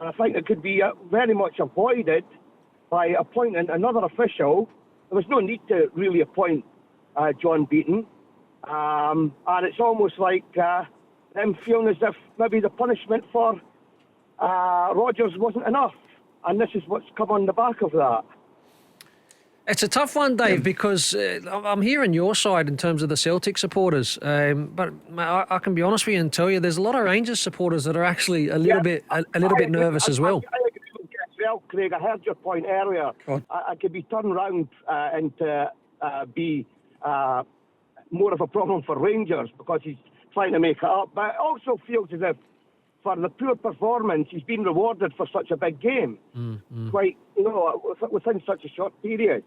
And I think it could be very much avoided by appointing another official. There was no need to really appoint John Beaton. And it's almost like them feeling as if maybe the punishment for Rodgers wasn't enough. And this is what's come on the back of that. It's a tough one, Dave, because I'm hearing your side in terms of the Celtic supporters. But I can be honest with you and tell you there's a lot of Rangers supporters that are actually a little bit nervous as well. I agree with you as well, Craig. I heard your point earlier. I could be turned around and be more of a problem for Rangers because he's trying to make it up. But it also feels as if for the poor performance, he's been rewarded for such a big game. Quite, within such a short period.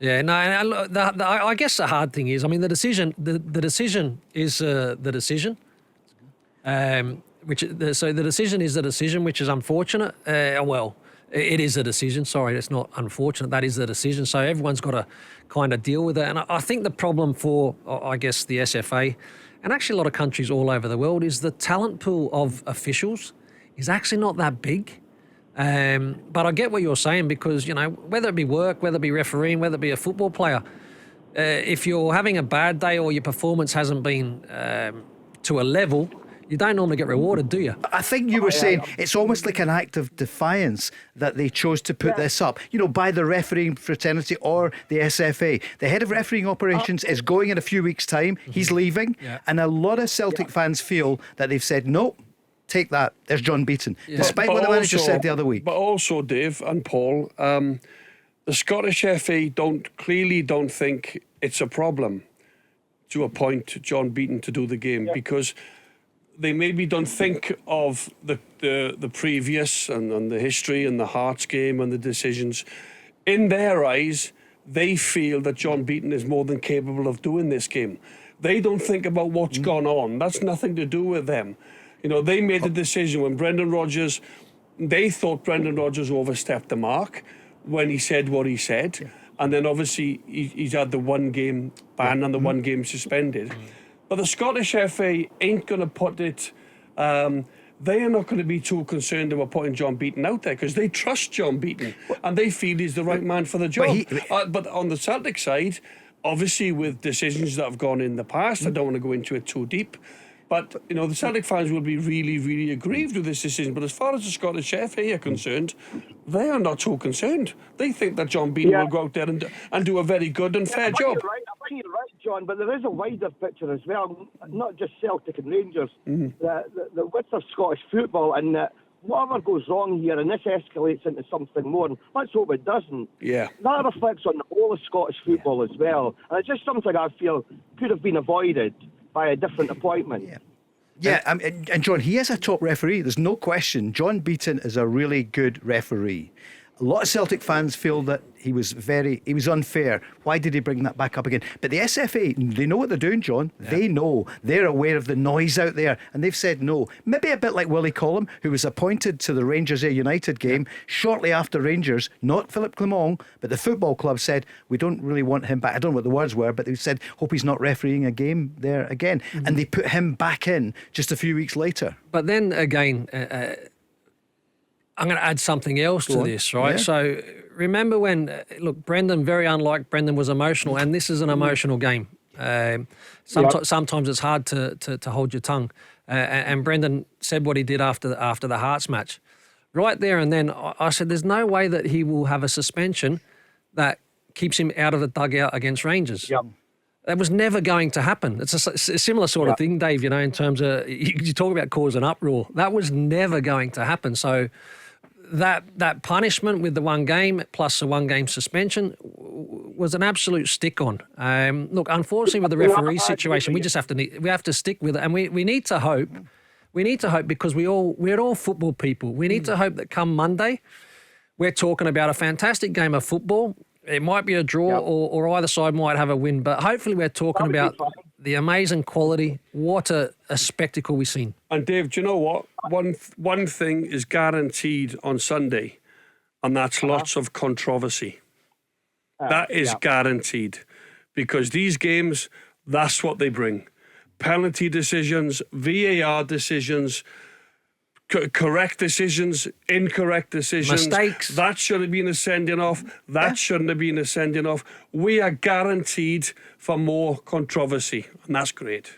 Yeah, no, I guess the hard thing is, I mean, the decision is the decision. So the decision is the decision, which is unfortunate. Well, it is a decision. Sorry, it's not unfortunate. That is the decision. So everyone's got to kind of deal with it. And I think the problem for, I guess, the SFA and actually a lot of countries all over the world is the talent pool of officials is actually not that big. But I get what you're saying because, whether it be work, whether it be refereeing, whether it be a football player, if you're having a bad day or your performance hasn't been to a level, you don't normally get rewarded, do you? I think you were saying it's almost like an act of defiance that they chose to put this up, by the refereeing fraternity or the SFA. The head of refereeing operations is going in a few weeks' time. He's leaving. Yeah. And a lot of Celtic fans feel that they've said, no, take that. There's John Beaton. Yeah. Despite what the manager said the other week. But also, Dave and Paul, the Scottish FA clearly don't think it's a problem to appoint John Beaton to do the game because they maybe don't think of the previous and the history and the Hearts game and the decisions. In their eyes, they feel that John Beaton is more than capable of doing this game. They don't think about what's gone on. That's nothing to do with them. They made the decision when they thought Brendan Rodgers overstepped the mark when he said what he said. Yeah. And then obviously he's had the one game ban and the one game suspended. But the Scottish FA ain't going to put it... they are not going to be too concerned about putting John Beaton out there because they trust John Beaton and they feel he's the right man for the job. But on the Celtic side, obviously with decisions that have gone in the past, I don't want to go into it too deep, but the Celtic fans will be really, really aggrieved with this decision. But as far as the Scottish FA are concerned, they are not too concerned. They think that John Beaton will go out there and do a very good and fair job. I think you're right, John, but there is a wider picture as well, not just Celtic and Rangers. The width of Scottish football and whatever goes wrong here, and this escalates into something more, and let's hope it doesn't. Yeah. That reflects on the whole of Scottish football as well. And it's just something I feel could have been avoided by a different appointment. And John, he is a top referee. There's no question. John Beaton is a really good referee. A lot of Celtic fans feel that he was unfair. Why did he bring that back up again? But the SFA, they know what they're doing, John. Yeah. They know. They're aware of the noise out there, and they've said no. Maybe a bit like Willie Collum, who was appointed to the Rangers United game shortly after Rangers, not Philip Clement, but the football club said, we don't really want him back. I don't know what the words were, but they said, hope he's not refereeing a game there again. And they put him back in just a few weeks later. But then again... I'm going to add something else to this, right? Yeah. So remember when, Brendan, very unlike Brendan, was emotional, and this is an emotional game. Sometimes it's hard to hold your tongue. And Brendan said what he did after the Hearts match. Right there and then, I said, there's no way that he will have a suspension that keeps him out of the dugout against Rangers. Yep. That was never going to happen. It's a similar sort of thing, Dave, in terms of, you talk about cause an uproar. That was never going to happen. So that punishment with the one game plus the one game suspension was an absolute stick on. Look, unfortunately with the referee situation, we have to stick with it, and we need to hope. We need to hope because we're all football people. We need to hope that come Monday, we're talking about a fantastic game of football. It might be a draw or either side might have a win, but hopefully we're talking about the amazing quality. What a spectacle we've seen. And Dave, do you know what? One thing is guaranteed on Sunday, and that's lots of controversy. That is guaranteed, because these games, that's what they bring. Penalty decisions, VAR decisions, correct decisions, incorrect decisions, Mistakes. That should have been a sending off. That shouldn't have been a sending off. We are guaranteed for more controversy, and that's great.